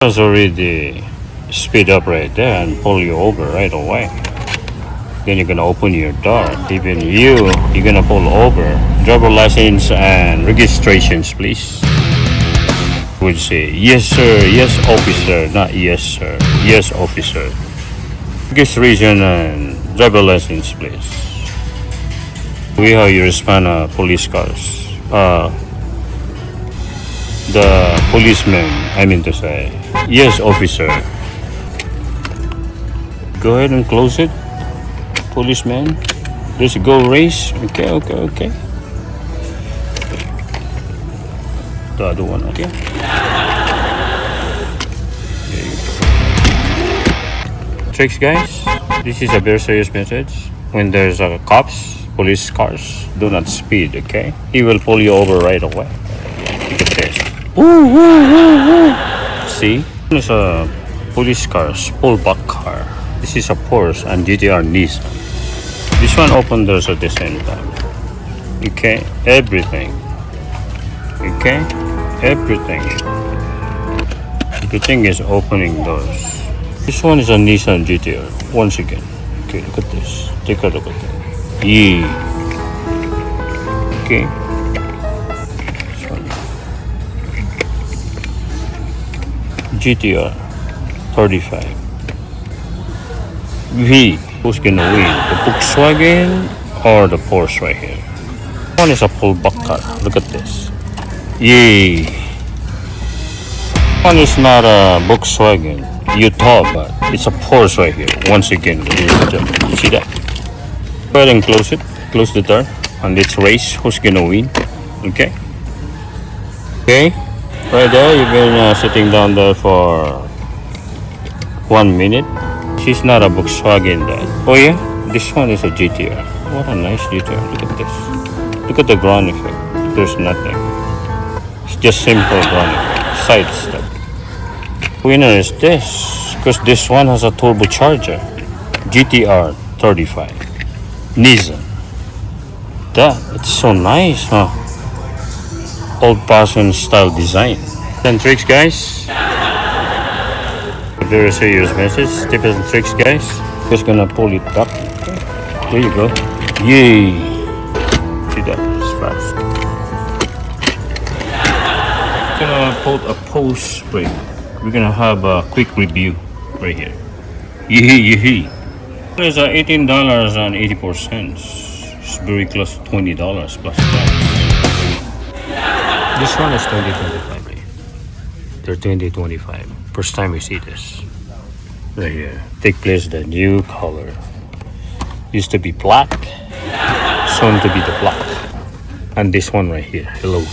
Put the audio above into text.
Just already speed up right there and pull you over right away. Then you're gonna open your door. Even you're gonna pull over. Driver license and registrations, please. Would say yes sir, yes officer, not yes sir, yes officer. Registration and driver license, please. We have you respond police cars. The policeman, I mean to say, yes officer. Go ahead and close it, policeman. Let's go race. Okay. The other one, okay. There you go. Tricks, guys. This is a very serious message. When there's a cops, police cars, do not speed. Okay, he will pull you over right away. Look at this. Woo. See, it's a police cars, pullback car. This is a Porsche and GTR Nissan. This one open doors at the same time. Okay, everything. Okay, everything is opening doors. This one is a Nissan GTR. Once again, okay, look at this. Take a look at that. Yeah. Okay. This one. GTR 35. V. Who's gonna win? The Volkswagen or the Porsche right here? One is a pullback car. Look at this. Yay! One is not a Volkswagen, Utah, but it's a Porsche right here. Once again, you see that? Go ahead and close it. Close the door. And let's race. Who's gonna win? Okay. Okay. Right there, you've been sitting down there for 1 minute. She's not a Volkswagen then. Oh yeah, this one is a GTR. What a nice GTR. Look at this. Look at the ground effect. There's nothing. It's just simple ground effect. Side step. Winner is this, because this one has a turbocharger. GTR 35. Nissan. It's so nice, huh? Old-fashioned style design. 10 tricks, guys. A very serious message. Tips and tricks, guys. Just gonna pull it up. Okay. There you go. Yay! See that? It's fast. Gonna put a post break. We're gonna have a quick review right here. Yee. It's $18.84. It's very close to $20 plus tax. This one is 2025. They're 2025. First time we see this. Right here. Take place the new color. Used to be black. Soon to be the black. And this one right here. Hello.